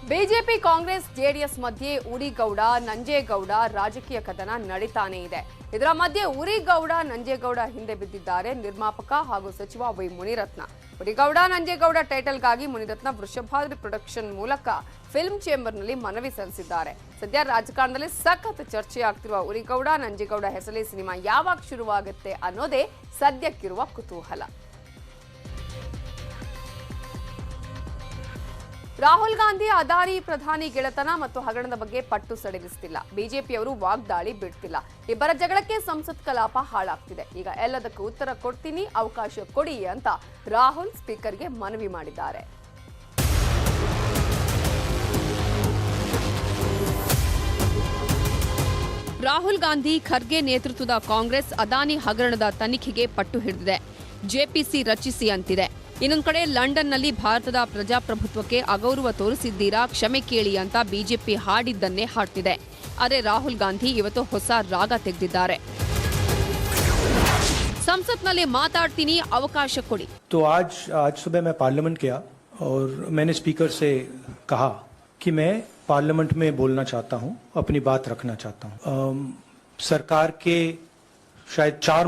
BJP Congress JDS ಮಧ್ಯೆ ಉರಿಗೌಡ ನಂಜೇಗೌಡ ರಾಜಕೀಯ ಕದನ ನಡೀತಾನೆ ಇದೆ. ಇದರ ಮಧ್ಯೆ ಉರಿಗೌಡ ನಂಜೇಗೌಡ ಹಿಂದೆ ಬಿದ್ದಿದ್ದಾರೆ ನಿರ್ಮಾಪಕ ಹಾಗೂ ಸಚಿವ ವೈ ಮುನಿರತ್ನ. ಉರಿಗೌಡ ನಂಜೇಗೌಡ ಟೈಟಲ್ಗಾಗಿ ಮುನಿರತ್ನ ವೃಷಭಾದ್ರಿ ಪ್ರೊಡಕ್ಷನ್ ಮೂಲಕ ಫಿಲ್ಮ್ ಚೇಂಬರ್ನಲ್ಲಿ ಮನವಿ ಸಲ್ಲಿಸಿದ್ದಾರೆ. ಸದ್ಯ ರಾಜಕಾರಣದಲ್ಲಿ ಸಖತ್ ಚರ್ಚೆಯಾಗ್ತಿರುವ ಉರಿಗೌಡ ನಂಜೇಗೌಡ ಹೆಸರೇ ಸಿನಿಮಾ ಯಾವಾಗ ಶುರುವಾಗುತ್ತೆ ಅನ್ನೋದೇ ಸದ್ಯಕ್ಕಿರುವ ಕುತೂಹಲ. ರಾಹುಲ್ ಗಾಂಧಿ ಅದಾನಿ ಪ್ರಧಾನಿ ಗೆಳೆತನ ಮತ್ತು ಹಗರಣದ ಬಗ್ಗೆ ಪಟ್ಟು ಸಡಿಲಿಸುತ್ತಿಲ್ಲ. ಬಿಜೆಪಿಯವರು ವಾಗ್ದಾಳಿ ಬಿಡ್ತಿಲ್ಲ. ಇಬ್ಬರ ಜಗಳಕ್ಕೆ ಸಂಸತ್ ಕಲಾಪ ಹಾಳಾಗ್ತಿದೆ. ಈಗ ಎಲ್ಲದಕ್ಕೂ ಉತ್ತರ ಕೊಡ್ತೀನಿ, ಅವಕಾಶ ಕೊಡಿ ಅಂತ ರಾಹುಲ್ ಸ್ಪೀಕರ್ಗೆ ಮನವಿ ಮಾಡಿದ್ದಾರೆ. ರಾಹುಲ್ ಗಾಂಧಿ ಖರ್ಗೆ ನೇತೃತ್ವದ ಕಾಂಗ್ರೆಸ್ ಅದಾನಿ ಹಗರಣದ ತನಿಖೆಗೆ ಪಟ್ಟು ಹಿಡಿದಿದೆ. ಜೆಪಿಸಿ ರಚಿಸಿ ಅಂತಿದೆ. ಇನ್ನೊಂದು ಕಡೆ ಲಂಡನ್ನಲ್ಲಿ ಭಾರತದ ಪ್ರಜಾಪ್ರಭುತ್ವಕ್ಕೆ ಅಗೌರವ ತೋರಿಸಿದ್ದೀರಾ, ಕ್ಷಮೆ ಕೇಳಿ ಅಂತ ಬಿಜೆಪಿ ಹಾಡಿದ್ದನ್ನೇ ಹಾಡ್ತಿದೆ. ಆದರೆ ರಾಹುಲ್ ಗಾಂಧಿ ಇವತ್ತು ಹೊಸ ರಾಗ ತೆಗೆದಿದ್ದಾರೆ. ಸಂಸತ್ನಲ್ಲಿ ಮಾತಾಡ್ತೀನಿ, ಅವಕಾಶ ಕೊಡಿ. तो आज सुबह मैं पार्लियामेंट गया और मैंने स्पीकर से कहा कि मैं पार्लियामेंट में बोलना चाहता हूं, अपनी बात रखना चाहता हूं. सरकार के शायद चार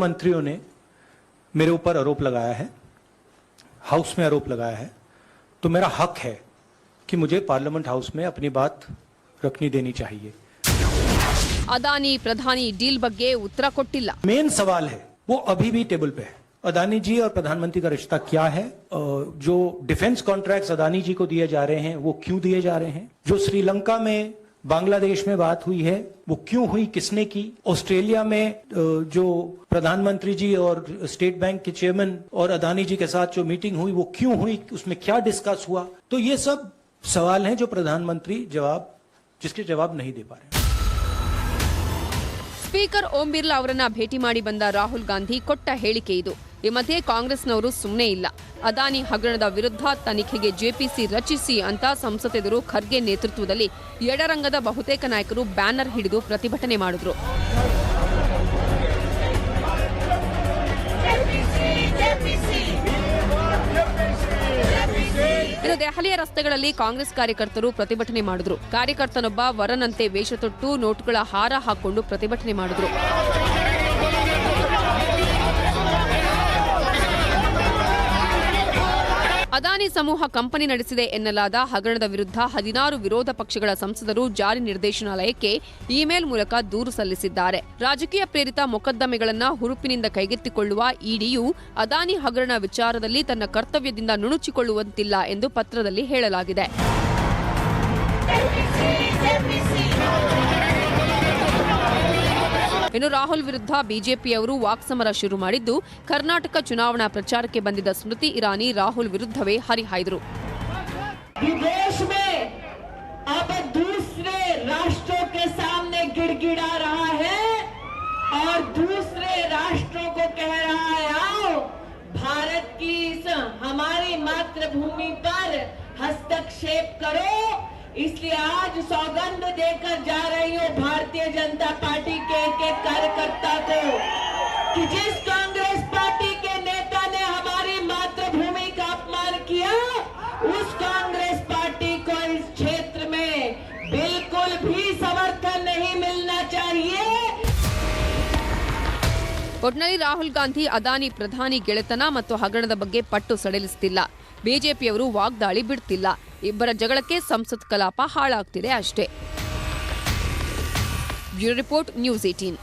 मंत्रियों ने मेरे ऊपर आरोप लगाया है, हाउस में आरोप लगाया है. तो मेरा हक है कि मुझे पार्लियामेंट हाउस में अपनी बात रखनी देनी चाहिए. अदानी प्रधानी डील ಬಗ್ಗೆ ಉತ್ತರ ಕೊಟ್ಟಿಲ್ಲ. मेन सवाल है वो अभी भी टेबल पे है. अदानी जी और प्रधानमंत्री का रिश्ता क्या है? जो डिफेंस कॉन्ट्रैक्ट्स अदानी जी को दिए जा रहे हैं वो क्यों दिए जा रहे हैं? जो श्रीलंका में बांग्लादेश में बात हुई है वो क्यों हुई, किसने की? ऑस्ट्रेलिया में जो प्रधानमंत्री जी और स्टेट बैंक के चेयरमैन और अदानी जी के साथ जो मीटिंग हुई वो क्यों हुई, उसमें क्या डिस्कस हुआ? तो ये सब सवाल हैं जो प्रधानमंत्री जिसके जवाब नहीं दे पा रहे. ಸ್ಪೀಕರ್ ಓಂ ಬಿರ್ಲಾ ಅವರನ್ನ ಭೇಟಿ ಮಾಡಿ ಬಂದ ರಾಹುಲ್ ಗಾಂಧಿ ಕೊಟ್ಟ ಹೇಳಿಕೆ ಇದು. ಈ ಮಧ್ಯೆ ಕಾಂಗ್ರೆಸ್ನವರು ಸುಮ್ಮನೆ ಇಲ್ಲ. ಅದಾನಿ ಹಗರಣದ ವಿರುದ್ಧ ತನಿಖೆಗೆ ಜೆಪಿಸಿ ರಚಿಸಿ ಅಂತ ಸಂಸದೆದುರು ಖರ್ಗೆ ನೇತೃತ್ವದಲ್ಲಿ ಎಡರಂಗದ ಬಹುತೇಕ ನಾಯಕರು ಬ್ಯಾನರ್ ಹಿಡಿದು ಪ್ರತಿಭಟನೆ ಮಾಡಿದ್ರು. ಇನ್ನು ದೆಹಲಿಯ ರಸ್ತೆಗಳಲ್ಲಿ ಕಾಂಗ್ರೆಸ್ ಕಾರ್ಯಕರ್ತರು ಪ್ರತಿಭಟನೆ ಮಾಡಿದ್ರು. ಕಾರ್ಯಕರ್ತನೊಬ್ಬ ವರನಂತೆ ವೇಷ ತೊಟ್ಟು ನೋಟುಗಳ ಹಾರ ಹಾಕೊಂಡು ಪ್ರತಿಭಟನೆ ಮಾಡಿದ್ರು. ಅದಾನಿ ಸಮೂಹ ಕಂಪನಿ ನಡೆಸಿದೆ ಎನ್ನಲಾದ ಹಗರಣದ ವಿರುದ್ಧ 16 ವಿರೋಧ ಪಕ್ಷಗಳ ಸಂಸದರು ಜಾರಿ ನಿರ್ದೇಶನಾಲಯಕ್ಕೆ ಇಮೇಲ್ ಮೂಲಕ ದೂರು ಸಲ್ಲಿಸಿದ್ದಾರೆ. ರಾಜಕೀಯ ಪ್ರೇರಿತ ಮೊಕದ್ದಮೆಗಳನ್ನು ಹುರುಪಿನಿಂದ ಕೈಗೆತ್ತಿಕೊಳ್ಳುವ ಇಡಿಯು ಅದಾನಿ ಹಗರಣ ವಿಚಾರದಲ್ಲಿ ತನ್ನ ಕರ್ತವ್ಯದಿಂದ ನುಣುಚಿಕೊಳ್ಳುವಂತಿಲ್ಲ ಎಂದು ಪತ್ರದಲ್ಲಿ ಹೇಳಲಾಗಿದೆ. ಇನ್ನು ರಾಹುಲ್ ವಿರುದ್ಧ ಬಿಜೆಪಿಯವರು ವಾಕ್ಸಮರ ಶುರು ಮಾಡಿದ್ದು, ಕರ್ನಾಟಕ ಚುನಾವಣಾ ಪ್ರಚಾರಕ್ಕೆ ಬಂದಿದ್ದ ಸ್ಮೃತಿ ಇರಾನಿ ರಾಹುಲ್ ವಿರುದ್ಧವೇ ಹರಿಹಾಯ್ದರು. विदेश में अब दूसरे राष्ट्रों के सामने गिड़गिड़ा रहा है और दूसरे राष्ट्रों को कह रहा है, आओ भारत की इस हमारी मातृभूमि पर हस्तक्षेप करो. इसलिए आज सौगंध देकर जा रही हूँ भारतीय जनता पार्टी के एक कार्यकर्ता को कि जिस कांग्रेस पार्टी के नेता ने हमारी मातृभूमि का अपमान किया, उस कांग्रेस पार्टी को इस क्षेत्र में बिल्कुल भी समर्थन नहीं मिलना चाहिए. ಒಟ್ನಲ್ಲಿ ರಾಹುಲ್ ಗಾಂಧಿ ಅದಾನಿ ಪ್ರಧಾನಿ ಗೆಳೆತನ ಮತ್ತು ಹಗರಣದ ಬಗ್ಗೆ ಪಟ್ಟು ಸಡಿಲಿಸುತ್ತಿಲ್ಲ. ಬಿಜೆಪಿಯವರು ವಾಗ್ದಾಳಿ ಬಿಡ್ತಿಲ್ಲ. ಇಬ್ಬರ ಜಗಳಕ್ಕೆ ಸಂಸತ್ ಕಲಾಪ ಹಾಳಾಗ್ತಿದೆ ಅಷ್ಟೇ. Bureau report, news 18.